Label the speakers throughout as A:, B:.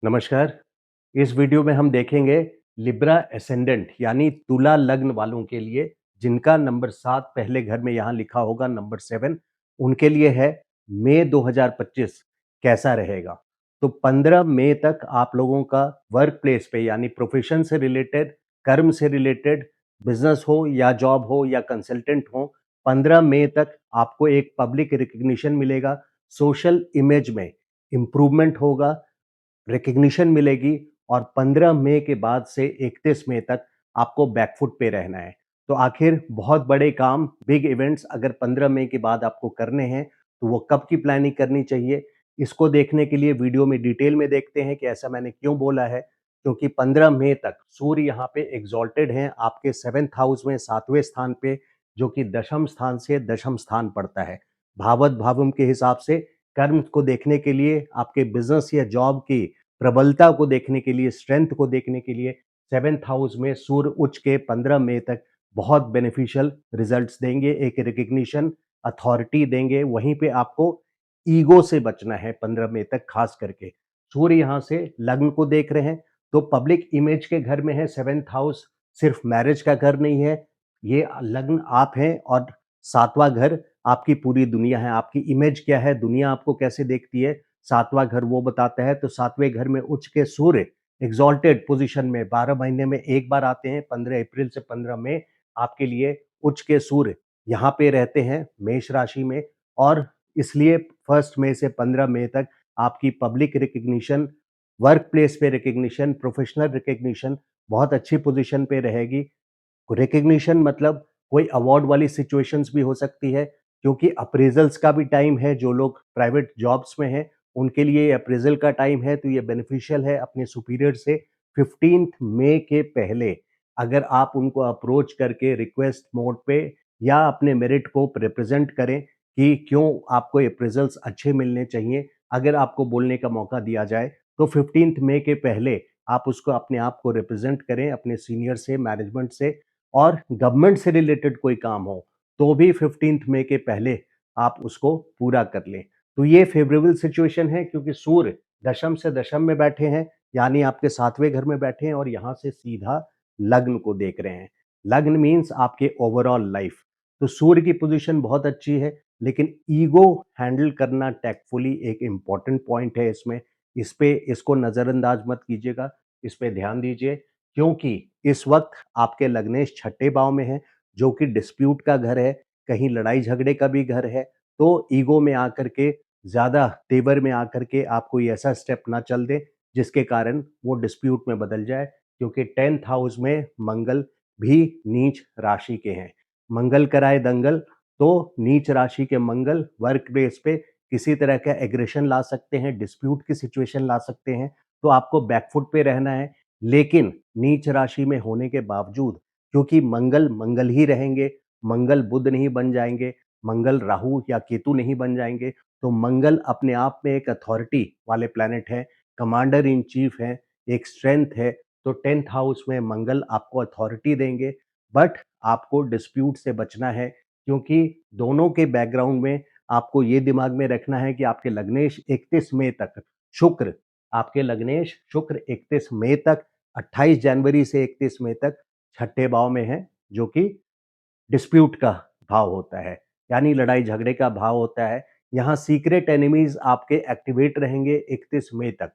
A: नमस्कार। इस वीडियो में हम देखेंगे लिब्रा एसेंडेंट यानी तुला लग्न वालों के लिए जिनका नंबर 7 पहले घर में यहाँ लिखा होगा नंबर 7 उनके लिए है मई 2025 कैसा रहेगा। तो 15 मई तक आप लोगों का वर्क प्लेस पे यानी प्रोफेशन से रिलेटेड, कर्म से रिलेटेड, बिजनेस हो या जॉब हो या कंसल्टेंट हो, 15 मई तक आपको एक पब्लिक रिकग्निशन मिलेगा, सोशल इमेज में इम्प्रूवमेंट होगा, रिकग्निशन मिलेगी और 15 मई के बाद से 31 मई तक आपको बैकफुट पे रहना है। तो आखिर बहुत बड़े काम, बिग इवेंट्स अगर 15 मई के बाद आपको करने हैं, तो वो कब की प्लानिंग करनी चाहिए? इसको देखने के लिए वीडियो में डिटेल में देखते हैं कि ऐसा मैंने क्यों बोला है। क्योंकि 15 मई तक सूर्य यहाँ पे एक्सॉल्टेड हैं आपके 7th हाउस में 7वें स्थान पे, जो कि दशम स्थान से दशम स्थान पड़ता है। भावत भावम के हिसाब से कर्म को देखने के लिए, आपके बिजनेस या जॉब की प्रबलता को देखने के लिए, स्ट्रेंथ को देखने के लिए 7th हाउस में सूर्य उच्च के 15 मई तक बहुत बेनिफिशियल रिजल्ट्स देंगे, एक रिकग्निशन, अथॉरिटी देंगे। वहीं पे आपको ईगो से बचना है 15 मई तक खास करके। सूर्य यहाँ से लग्न को देख रहे हैं, तो पब्लिक इमेज के घर में है 7th हाउस, सिर्फ मैरिज का घर नहीं है, ये लग्न आप हैं और 7वां घर आपकी पूरी दुनिया है। आपकी इमेज क्या है, दुनिया आपको कैसे देखती है, 7वां घर वो बताता है। तो 7वें घर में उच्च के सूर्य एग्जॉल्टेड पोजीशन में 12 महीने में एक बार आते हैं, 15 अप्रैल से 15 मई आपके लिए उच्च के सूर्य यहाँ पे रहते हैं मेष राशि में। और इसलिए 1 मई से 15 मई तक आपकी पब्लिक रिकग्निशन, वर्क प्लेस पे रिकग्निशन, प्रोफेशनल रिकग्निशन बहुत अच्छी पोजीशन पे रहेगी। रिकग्निशन मतलब कोई अवार्ड वाली सिचुएशंस भी हो सकती है, क्योंकि अप्रेजल्स का भी टाइम है। जो लोग प्राइवेट जॉब्स में हैं उनके लिए अप्रेजल का टाइम है, तो ये बेनिफिशियल है अपने सुपीरियर से 15th मई के पहले अगर आप उनको अप्रोच करके रिक्वेस्ट मोड पे या अपने मेरिट को रिप्रेजेंट करें कि क्यों आपको अप्रेजल्स अच्छे मिलने चाहिए, अगर आपको बोलने का मौका दिया जाए तो 15th मई के पहले आप उसको अपने आप को रिप्रेजेंट करें अपने सीनियर से, मैनेजमेंट से। और गवर्नमेंट से रिलेटेड कोई काम हो तो भी 15th मई के पहले आप उसको पूरा कर लें। तो ये फेवरेबल सिचुएशन है क्योंकि सूर्य दशम से दशम में बैठे हैं, यानी आपके 7वें घर में बैठे हैं और यहाँ से सीधा लग्न को देख रहे हैं। लग्न मीन्स आपके ओवरऑल लाइफ। तो सूर्य की पोजीशन बहुत अच्छी है, लेकिन ईगो हैंडल करना टैक्टफुली एक इम्पॉर्टेंट पॉइंट है इसमें। इस पे इसको नज़रअंदाज मत कीजिएगा, इस पे ध्यान दीजिए। क्योंकि इस वक्त आपके लग्नेश छठे भाव में है, जो कि डिस्प्यूट का घर है, कहीं लड़ाई झगड़े का भी घर है। तो ईगो में आकर के, ज़्यादा तेवर में आकर के आप कोई ऐसा स्टेप ना चल दें जिसके कारण वो डिस्प्यूट में बदल जाए। क्योंकि 10th हाउस में मंगल भी नीच राशि के हैं। मंगल कराए दंगल, तो नीच राशि के मंगल वर्क प्लेस पे किसी तरह का एग्रेशन ला सकते हैं, डिस्प्यूट की सिचुएशन ला सकते हैं। तो आपको बैकफुट पे रहना है। लेकिन नीच राशि में होने के बावजूद, क्योंकि मंगल मंगल ही रहेंगे, मंगल बुध नहीं बन जाएंगे, मंगल राहु या केतु नहीं बन जाएंगे। तो मंगल अपने आप में एक अथॉरिटी वाले प्लैनेट है, कमांडर इन चीफ है, एक स्ट्रेंथ है। तो 10th हाउस में मंगल आपको अथॉरिटी देंगे। बट आपको डिस्प्यूट से बचना है, क्योंकि दोनों के बैकग्राउंड में आपको ये दिमाग में रखना है कि आपके लग्नेश 31 मई तक शुक्र, आपके लग्नेश शुक्र 31 मई तक, 28 जनवरी से 31 मई तक छठे भाव में है, जो कि डिस्प्यूट का भाव होता है, यानी लड़ाई झगड़े का भाव होता है। यहाँ सीक्रेट एनिमीज आपके एक्टिवेट रहेंगे 31 मई तक।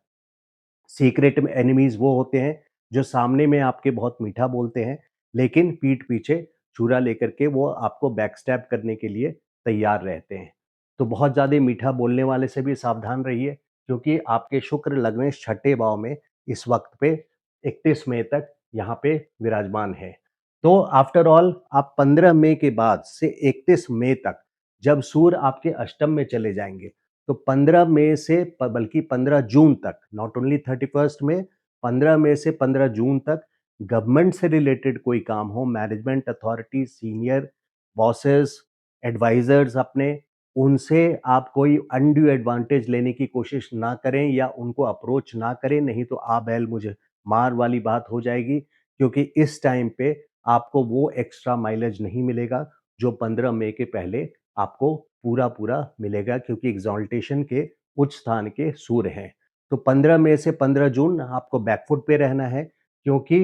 A: सीक्रेट एनिमीज वो होते हैं जो सामने में आपके बहुत मीठा बोलते हैं, लेकिन पीठ पीछे छुरा लेकर के वो आपको बैकस्टैब करने के लिए तैयार रहते हैं। तो बहुत ज़्यादा मीठा बोलने वाले से भी सावधान रहिए, क्योंकि आपके शुक्र लग्नेश छठे भाव में इस वक्त पे 31 मई तक यहाँ पे विराजमान है। तो आफ्टर ऑल आप 15 मई के बाद से 31 मई तक जब सूर्य आपके अष्टम में चले जाएंगे, तो 15 मई से बल्कि 15 जून तक, नॉट ओनली 31 में, 15 मई से 15 जून तक गवर्नमेंट से रिलेटेड कोई काम हो, management authority, senior bosses, advisors अपने, उनसे आप कोई अनड्यू एडवांटेज लेने की कोशिश ना करें या उनको अप्रोच ना करें, नहीं तो आ बैल मुझे मार वाली बात हो जाएगी। क्योंकि इस टाइम पे आपको वो एक्स्ट्रा माइलेज नहीं मिलेगा जो 15 मई के पहले आपको पूरा पूरा मिलेगा, क्योंकि एग्जॉल्टेशन के उच्च स्थान के सूर्य हैं। तो 15 मई से 15 जून आपको बैकफुट पे रहना है, क्योंकि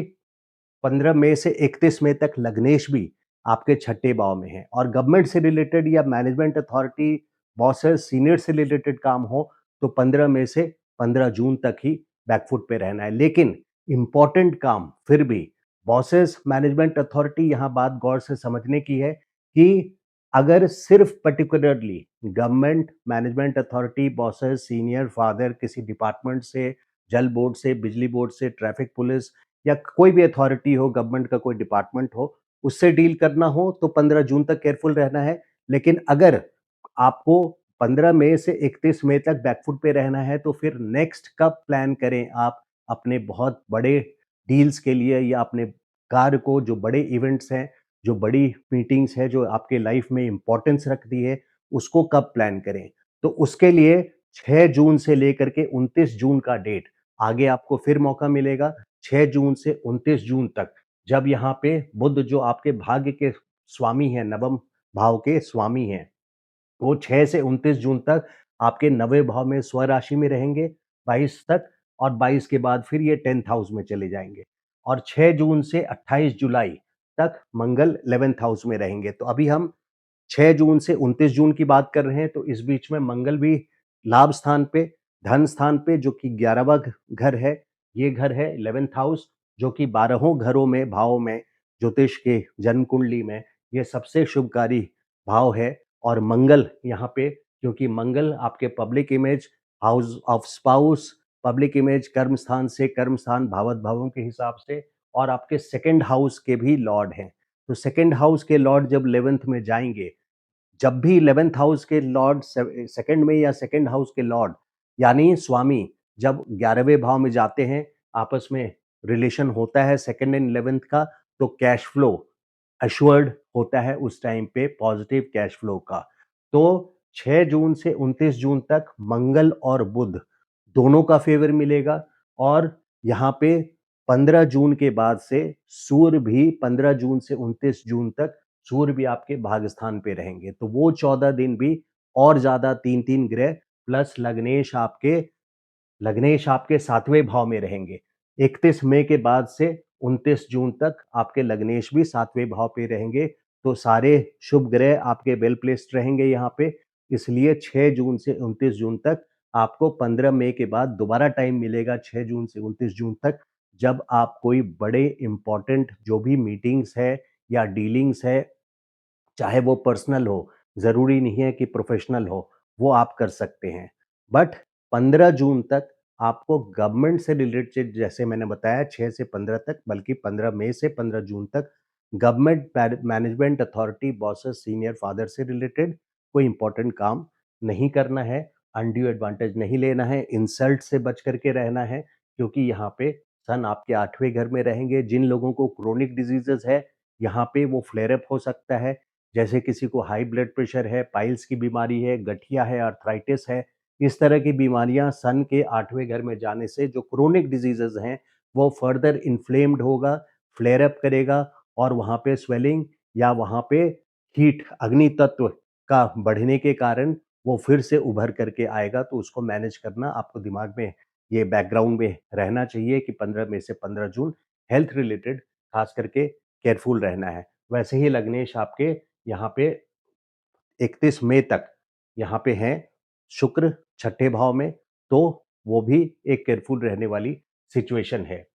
A: 15 मई से 31 मई तक लग्नेश भी आपके छठे भाव में है। और गवर्नमेंट से रिलेटेड या मैनेजमेंट अथॉरिटी, बॉसेस, सीनियर से रिलेटेड काम हो तो 15 मई से 15 जून तक ही बैकफुट पे रहना है। लेकिन इंपॉर्टेंट काम फिर भी बॉसेस, मैनेजमेंट अथॉरिटी, यहाँ बात गौर से समझने की है कि अगर सिर्फ particularly government, management authority, bosses, senior, father किसी डिपार्टमेंट से, जल बोर्ड से, बिजली बोर्ड से, ट्रैफिक पुलिस या कोई भी अथॉरिटी हो, गवर्नमेंट का कोई डिपार्टमेंट हो, उससे डील करना हो तो 15 जून तक केयरफुल रहना है। लेकिन अगर आपको 15 मई से 31 मई तक बैकफुट पे रहना है तो फिर नेक्स्ट कब प्लान करें आप अपने बहुत बड़े डील्स के लिए या अपने कार्य को, जो बड़े इवेंट्स हैं, जो बड़ी मीटिंग्स है, जो आपके लाइफ में इंपॉर्टेंस रखती है, उसको कब प्लान करें। तो उसके लिए 6 जून से लेकर के 29 जून का डेट आगे आपको फिर मौका मिलेगा। 6 जून से 29 जून तक, जब यहाँ पे बुध जो आपके भाग्य के स्वामी हैं, नवम भाव के स्वामी हैं, वो 6 से 29 जून तक आपके नवें भाव में स्वराशि में रहेंगे 22 तक, और 22 के बाद फिर ये 10th हाउस में चले जाएंगे। और 6 जून से 28 जुलाई तक मंगल 11th हाउस में रहेंगे। तो अभी हम 6 जून से 29 जून की बात कर रहे हैं, तो इस बीच में मंगल भी लाभ स्थान पे, धन स्थान पे, जो कि 11वां घर है। ये घर है 11th हाउस, जो कि 12हों घरों में, भावों में, ज्योतिष के जन्म कुंडली में ये सबसे शुभकारी भाव है। और मंगल यहाँ पे, क्योंकि मंगल आपके public image, house of spouse, public image, कर्म स्थान से, कर्म स्थान भावत भावों के हिसाब से, और आपके सेकंड हाउस के भी लॉर्ड हैं। तो सेकंड हाउस के लॉर्ड जब 11th में जाएंगे, जब भी 11th हाउस के लॉर्ड सेकंड में या सेकंड हाउस के लॉर्ड यानी स्वामी जब 11वें भाव में जाते हैं, आपस में रिलेशन होता है सेकंड एंड 11th का, तो कैश फ्लो अश्योर्ड होता है उस टाइम पे, पॉजिटिव कैश फ्लो का। तो 6 जून से 29 जून तक मंगल और बुध दोनों का फेवर मिलेगा। और यहाँ पे 15 जून के बाद से सूर्य भी, 15 जून से 29 जून तक सूर्य भी आपके भाग्यस्थान पे रहेंगे। तो वो 14 दिन भी और ज्यादा, 3-3 ग्रह प्लस लग्नेश आपके 7वें भाव में रहेंगे। 31 मई के बाद से 29 जून तक आपके लग्नेश भी 7वें भाव पे रहेंगे। तो सारे शुभ ग्रह आपके वेल प्लेस्ड रहेंगे यहाँ पे। इसलिए 6 जून से 29 जून तक आपको 15 मई के बाद दोबारा टाइम मिलेगा, 6 जून से 29 जून तक, जब आप कोई बड़े इंपॉर्टेंट जो भी मीटिंग्स है या डीलिंग्स है, चाहे वो पर्सनल हो, ज़रूरी नहीं है कि प्रोफ़ेशनल हो, वो आप कर सकते हैं। बट 15 जून तक आपको गवर्नमेंट से रिलेटेड, जैसे मैंने बताया 6 से 15 तक, बल्कि 15 मई से 15 जून तक government management authority, bosses, senior, father से रिलेटेड कोई इंपॉर्टेंट काम नहीं करना है, अनड्यू एडवांटेज नहीं लेना है, इंसल्ट से बच करके रहना है, क्योंकि यहाँ पे सन आपके 8वें घर में रहेंगे। जिन लोगों को क्रोनिक डिजीज़ेज़ है, यहाँ पे वो फ्लेयर अप हो सकता है। जैसे किसी को हाई ब्लड प्रेशर है, पाइल्स की बीमारी है, गठिया है, आर्थराइटिस है, इस तरह की बीमारियां सन के 8वें घर में जाने से जो क्रोनिक डिजीजेज हैं वो फर्दर इन्फ्लेम्ड होगा, फ्लेयर अप करेगा, और वहाँ पे स्वेलिंग या वहाँ पे हीट, अग्नि तत्व का बढ़ने के कारण वो फिर से उभर करके आएगा। तो उसको मैनेज करना आपको दिमाग में, ये बैकग्राउंड में रहना चाहिए कि 15 मई से 15 जून हेल्थ रिलेटेड खास करके केयरफुल रहना है। वैसे ही लग्नेश आपके यहाँ पे 31 मई तक यहाँ पे हैं शुक्र छठे भाव में, तो वो भी एक केयरफुल रहने वाली सिचुएशन है।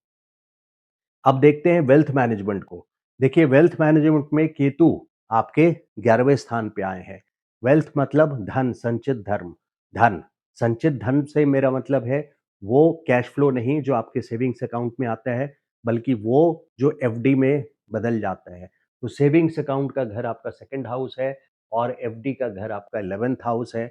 A: अब देखते हैं वेल्थ मैनेजमेंट को। देखिए, वेल्थ मैनेजमेंट में केतु आपके 11वें स्थान पे आए हैं। वेल्थ मतलब धन, संचित धर्म, धन। संचित धन से मेरा मतलब है वो कैश फ्लो नहीं जो आपके सेविंग्स अकाउंट में आता है, बल्कि वो जो एफडी में बदल जाता है। तो सेविंग्स अकाउंट का घर आपका सेकंड हाउस है और एफडी का घर आपका 11th हाउस है।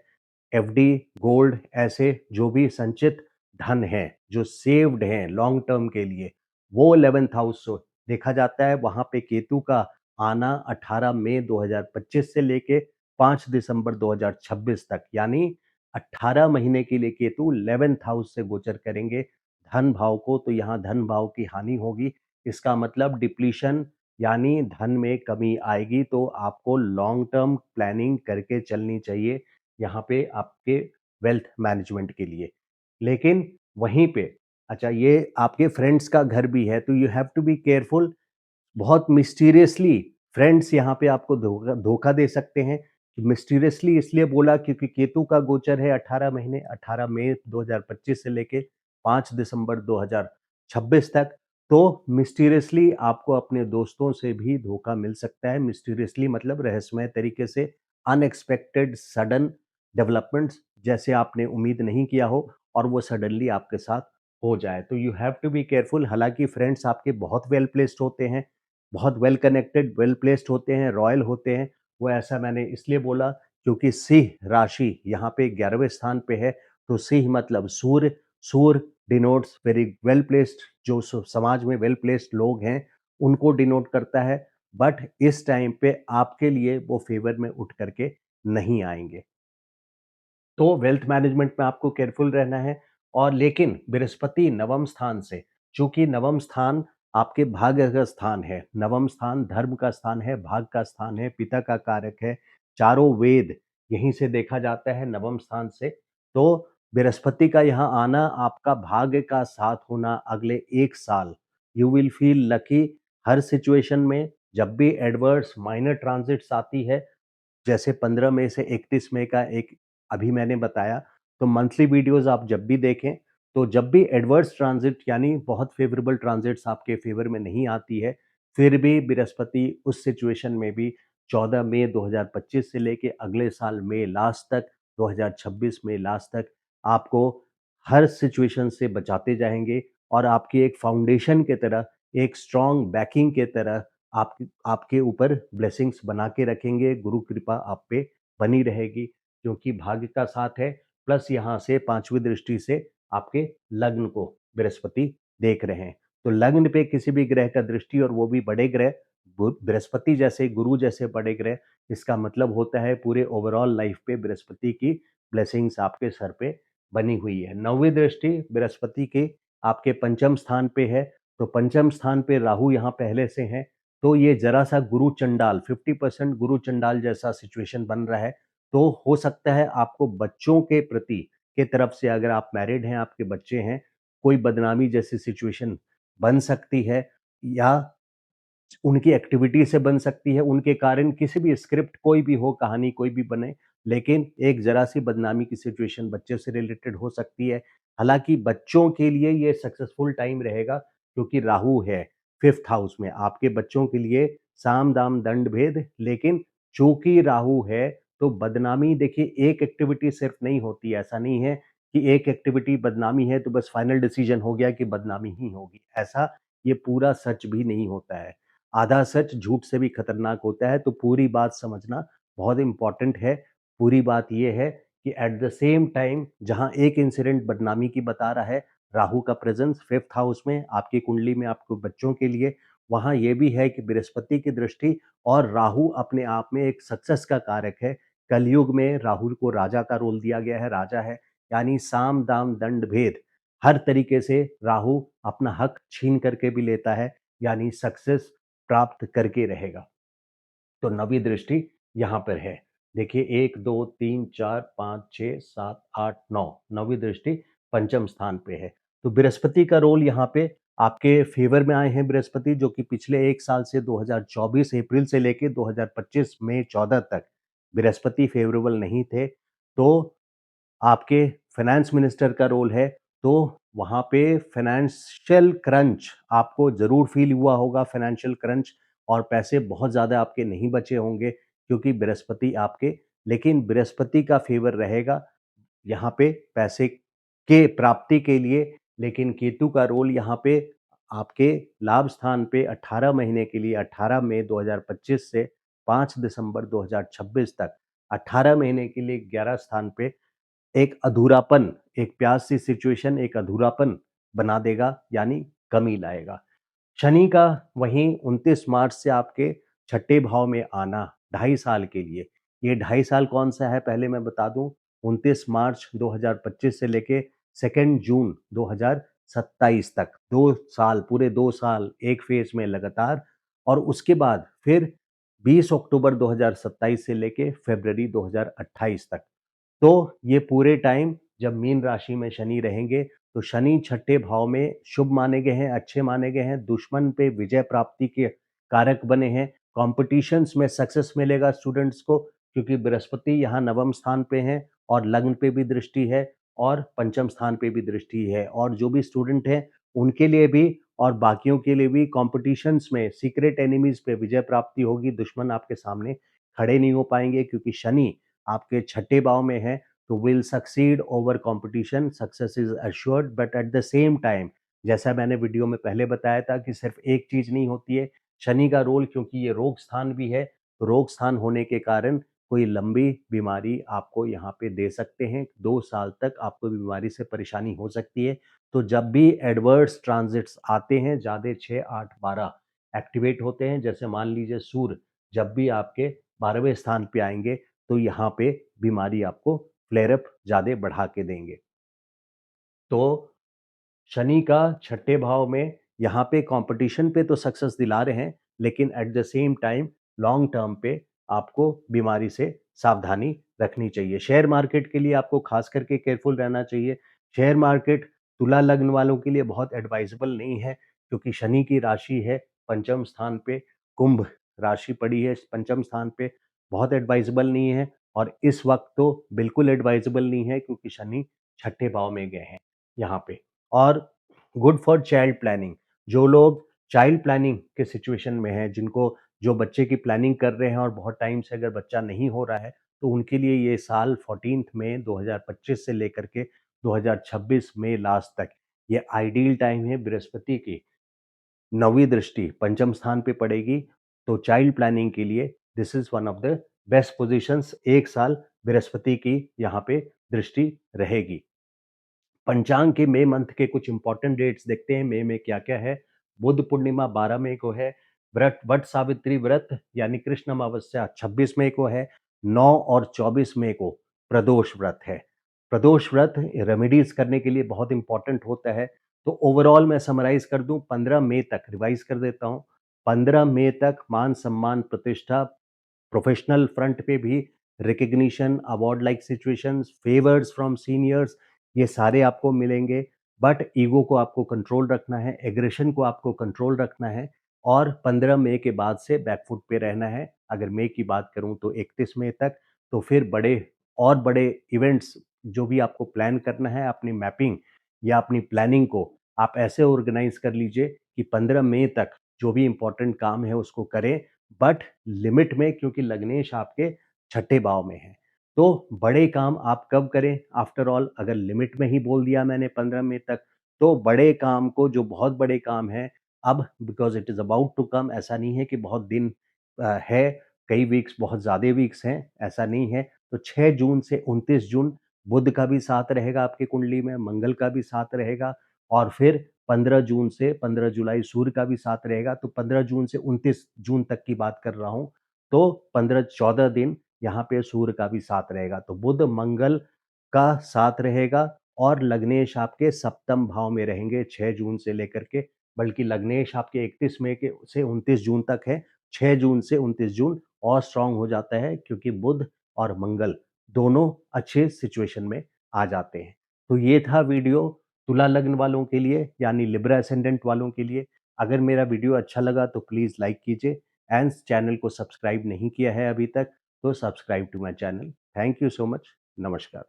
A: एफडी, गोल्ड, ऐसे जो भी संचित धन है, जो सेव्ड हैं लॉन्ग टर्म के लिए, वो 11th हाउस से देखा जाता है। वहाँ पे केतु का आना 18 मई 2025 से लेके 5 दिसंबर 2026 तक, यानी 18 महीने के लिए केतु 11th हाउस से गोचर करेंगे धन भाव को। तो यहाँ धन भाव की हानि होगी, इसका मतलब डिप्लीशन, यानी धन में कमी आएगी। तो आपको लॉन्ग टर्म प्लानिंग करके चलनी चाहिए यहाँ पे आपके वेल्थ मैनेजमेंट के लिए। लेकिन वहीं पे अच्छा ये आपके फ्रेंड्स का घर भी है, तो you have to be careful. बहुत मिस्टीरियसली फ्रेंड्स यहाँ पे आपको धोखा धोखा दे सकते हैं। मिस्टीरियसली इसलिए बोला क्योंकि केतु का गोचर है 18 महीने, 18 मई 2025 से लेके 5 दिसंबर 2026 तक। तो मिस्टीरियसली आपको अपने दोस्तों से भी धोखा मिल सकता है। मिस्टीरियसली मतलब रहस्यमय तरीके से, अनएक्सपेक्टेड सडन डेवलपमेंट्स, जैसे आपने उम्मीद नहीं किया हो और वो सडनली आपके साथ हो जाए, तो you have to be careful. हालांकि फ्रेंड्स आपके बहुत वेल प्लेस्ड होते हैं, बहुत वेल कनेक्टेड, वेल प्लेस्ड होते हैं, रॉयल होते हैं। वो ऐसा मैंने इसलिए बोला क्योंकि सिंह राशि यहाँ पे 11वें स्थान पे है। तो सिंह मतलब सूर्य, सूर्य डिनोट्स वेरी वेल प्लेस्ड, जो समाज में वेल प्लेस्ड लोग हैं उनको डिनोट करता है। बट इस टाइम पे आपके लिए वो फेवर में उठ करके नहीं आएंगे। तो वेल्थ मैनेजमेंट में आपको केयरफुल रहना है। और लेकिन बृहस्पति नवम स्थान से, चूंकि नवम स्थान आपके भाग्य का स्थान है, नवम स्थान धर्म का स्थान है, भाग का स्थान है, पिता का कारक है, चारों वेद यहीं से देखा जाता है नवम स्थान से। तो बृहस्पति का यहाँ आना, आपका भाग्य का साथ होना अगले 1 साल, you will feel lucky. Her situation में जब भी एडवर्स माइनर ट्रांजिट्स आती है, जैसे 15 मई से 31 मई का एक अभी मैंने बताया, तो मंथली वीडियोस आप जब भी देखें, तो जब भी एडवर्स ट्रांजिट यानी बहुत फेवरेबल ट्रांजिट्स आपके फेवर में नहीं आती है, फिर भी बृहस्पति उस सिचुएशन में भी 14 मई 2025 से लेके अगले साल मई लास्ट तक, 2026 में लास्ट तक आपको हर सिचुएशन से बचाते जाएंगे और आपकी एक फाउंडेशन के तरह, एक स्ट्रॉन्ग बैकिंग के तरह आप आपके ऊपर ब्लेसिंग्स बना के रखेंगे। गुरु कृपा आप पे बनी रहेगी क्योंकि भाग्य का साथ है। प्लस यहाँ से पांचवी दृष्टि से आपके लग्न को बृहस्पति देख रहे हैं। तो लग्न पे किसी भी ग्रह का दृष्टि, और वो भी बड़े ग्रह, बृहस्पति जैसे, गुरु जैसे बड़े ग्रह, इसका मतलब होता है पूरे ओवरऑल लाइफ पे बृहस्पति की ब्लेसिंग्स आपके सर पे बनी हुई है। नौवीं दृष्टि बृहस्पति के आपके पंचम स्थान पे है। तो पंचम स्थान पे राहु यहाँ पहले से हैं। तो ये जरा सा गुरु चंडाल, 50% गुरु चंडाल जैसा सिचुएशन बन रहा है। तो हो सकता है आपको बच्चों के प्रति के तरफ से, अगर आप मैरिड हैं, आपके बच्चे हैं, कोई बदनामी जैसी सिचुएशन बन सकती है, या उनकी एक्टिविटी से बन सकती है। उनके कारण किसी भी स्क्रिप्ट कोई भी हो, कहानी कोई भी बने, लेकिन एक जरा सी बदनामी की सिचुएशन बच्चे से रिलेटेड हो सकती है। हालांकि बच्चों के लिए ये सक्सेसफुल टाइम रहेगा क्योंकि राहु है 5th हाउस में, आपके बच्चों के लिए साम दाम दंड भेद। लेकिन चूंकि राहु है तो बदनामी, देखिए एक एक्टिविटी सिर्फ नहीं होती, ऐसा नहीं है कि एक एक्टिविटी बदनामी है तो बस फाइनल डिसीजन हो गया कि बदनामी ही होगी, ऐसा ये पूरा सच भी नहीं होता है। आधा सच झूठ से भी खतरनाक होता है। तो पूरी बात समझना बहुत इंपॉर्टेंट है। पूरी बात ये है कि एट द सेम टाइम जहां एक इंसिडेंट बदनामी की बता रहा है, राहु का प्रेजेंस 5th हाउस में आपकी कुंडली में आपको बच्चों के लिए, वहां ये भी है कि बृहस्पति की दृष्टि, और राहु अपने आप में एक सक्सेस का कारक है। कलयुग में राहु को राजा का रोल दिया गया है, राजा है, यानी साम दाम दंड भेद, हर तरीके से राहु अपना हक छीन करके भी लेता है, यानी सक्सेस प्राप्त करके रहेगा। तो नवी दृष्टि यहाँ पर है। देखिए 1, 2, 3, 4, 5, 6, 7, 8, 9, नौवीं दृष्टि पंचम स्थान पे है। तो बृहस्पति का रोल यहाँ पे आपके फेवर में आए हैं। बृहस्पति जो कि पिछले 1 साल से 2024 अप्रैल से लेके 2025 मई 14 तक बृहस्पति फेवरेबल नहीं थे। तो आपके फाइनेंस मिनिस्टर का रोल है। तो वहाँ पे फाइनेंशियल क्रंच आपको ज़रूर फ़ील हुआ होगा, फाइनेंशियल क्रंच, और पैसे बहुत ज़्यादा आपके नहीं बचे होंगे क्योंकि बृहस्पति आपके, लेकिन बृहस्पति का फ़ेवर रहेगा यहाँ पे पैसे के प्राप्ति के लिए। लेकिन केतु का रोल यहाँ पे आपके लाभ स्थान पे 18 महीने के लिए, 18 मई 2025 से 5 दिसंबर 2026 तक 18 महीने के लिए 11 स्थान पे एक अधूरापन, एक प्यास सी सिचुएशन, एक अधूरापन बना देगा, यानी कमी लाएगा। शनि का वहीं 29 मार्च से आपके छठे भाव में आना 2.5 साल के लिए। ये 2.5 साल कौन सा है पहले मैं बता दूं। 29 मार्च 2025 से लेके 2 जून 2027 तक 2 साल, पूरे 2 साल एक फेज में लगातार। और उसके बाद फिर 20 अक्टूबर 2027 से लेके फरवरी 2028 तक। तो ये पूरे टाइम जब मीन राशि में शनि रहेंगे तो शनि छठे भाव में शुभ माने गए हैं, अच्छे माने गए हैं, दुश्मन पे विजय प्राप्ति के कारक बने हैं, कॉम्पिटिशन्स में सक्सेस मिलेगा स्टूडेंट्स को, क्योंकि बृहस्पति यहाँ नवम स्थान पे है और लग्न पे भी दृष्टि है और पंचम स्थान पे भी दृष्टि है, और जो भी स्टूडेंट हैं उनके लिए भी और बाकियों के लिए भी कॉम्पिटिशन्स में सीक्रेट एनिमीज पे विजय प्राप्ति होगी। दुश्मन आपके सामने खड़े नहीं हो पाएंगे, क्योंकि शनि आपके छठे भाव में है। तो will succeed over competition, success is assured, but at the same time जैसा मैंने वीडियो में पहले बताया था कि सिर्फ एक चीज नहीं होती है शनि का रोल, क्योंकि ये रोग स्थान भी है, तो रोग स्थान होने के कारण कोई लंबी बीमारी आपको यहाँ पे दे सकते हैं, 2 साल तक आपको बीमारी से परेशानी हो सकती है। तो जब भी एडवर्स ट्रांजिट्स आते हैं, ज़्यादा 6, 8, 12 एक्टिवेट होते हैं, जैसे मान लीजिए सूर्य जब भी आपके 12वें स्थान पे आएंगे, तो यहाँ पे बीमारी आपको फ्लेयर अप ज़्यादा बढ़ा के देंगे। तो शनि का छठे भाव में यहाँ पे कंपटीशन पे तो सक्सेस दिला रहे हैं, लेकिन at the same time long term पे आपको बीमारी से सावधानी रखनी चाहिए। शेयर मार्केट के लिए आपको खास करके केयरफुल रहना चाहिए। शेयर मार्केट तुला लग्न वालों के लिए बहुत एडवाइजेबल नहीं है, क्योंकि शनि की राशि है पंचम स्थान पे, कुंभ राशि पड़ी है पंचम स्थान पे, बहुत एडवाइजेबल नहीं है। और इस वक्त तो बिल्कुल एडवाइजेबल नहीं है, क्योंकि शनि छठे भाव में गए हैं यहाँ पे। और गुड फॉर चाइल्ड प्लानिंग, जो लोग चाइल्ड प्लानिंग के सिचुएशन में हैं, जिनको जो बच्चे की प्लानिंग कर रहे हैं और बहुत टाइम से अगर बच्चा नहीं हो रहा है, तो उनके लिए ये साल 14 मई 2025 से लेकर के 2026 मई लास्ट तक ये आइडियल टाइम है। बृहस्पति की नौवीं दृष्टि पंचम स्थान पे पड़ेगी, तो चाइल्ड प्लानिंग के लिए this is one of the best positions. एक साल बृहस्पति की यहाँ पे दृष्टि रहेगी। पंचांग के मई मंथ के कुछ इंपॉर्टेंट डेट्स देखते हैं। मई में क्या क्या है। बुद्ध पूर्णिमा 12 मई को है। व्रत वट सावित्री व्रत यानी कृष्ण अमावस्या 26 मई को है। 9 और 24 मई को प्रदोष व्रत है। प्रदोष व्रत रेमेडीज करने के लिए बहुत इंपॉर्टेंट होता है। तो ओवरऑल मैं समराइज कर दूं, 15 मई तक रिवाइज कर देता हूं। 15 मई तक मान सम्मान प्रतिष्ठा, प्रोफेशनल फ्रंट पे भी recognition, award like situations, favours from seniors, ये सारे आपको मिलेंगे। बट ईगो को आपको कंट्रोल रखना है, एग्रेशन को आपको कंट्रोल रखना है, और 15 मई के बाद से बैकफुट पे रहना है। अगर मई की बात करूं तो 31 मई तक। तो फिर बड़े इवेंट्स जो भी आपको प्लान करना है, अपनी मैपिंग या अपनी प्लानिंग को आप ऐसे ऑर्गेनाइज कर लीजिए कि 15 मई तक जो भी इंपॉर्टेंट काम है उसको करें, बट लिमिट में, क्योंकि लग्नेश आपके छठे भाव में है। तो बड़े काम आप कब करें? आफ्टर ऑल अगर लिमिट में ही बोल दिया मैंने 15 मई तक, तो बड़े काम को, जो बहुत बड़े काम है अब, because it is about to come, ऐसा नहीं है कि बहुत दिन है, कई वीक्स, बहुत ज़्यादा वीक्स हैं, ऐसा नहीं है। तो 6 जून से 29 जून बुध का भी साथ रहेगा आपकी कुंडली में, मंगल का भी साथ रहेगा, और फिर 15 जून से 15 जुलाई सूर्य का भी साथ रहेगा। तो 15 जून से 29 जून तक की बात कर रहा हूँ। तो 15-14 दिन यहाँ पे सूर्य का भी साथ रहेगा। तो बुध मंगल का साथ रहेगा, और लग्नेश आपके सप्तम भाव में रहेंगे 6 जून से लेकर के, बल्कि लग्नेश आपके 31 मई के से 29 जून तक है। 6 जून से 29 जून और स्ट्रांग हो जाता है, क्योंकि बुध और मंगल दोनों अच्छे सिचुएशन में आ जाते हैं। तो ये था वीडियो तुला लग्न वालों के लिए, यानी लिब्रा असेंडेंट वालों के लिए। अगर मेरा वीडियो अच्छा लगा तो प्लीज़ लाइक कीजिए, एंड चैनल को सब्सक्राइब नहीं किया है अभी तक तो subscribe to my channel. Thank you so much. नमस्कार।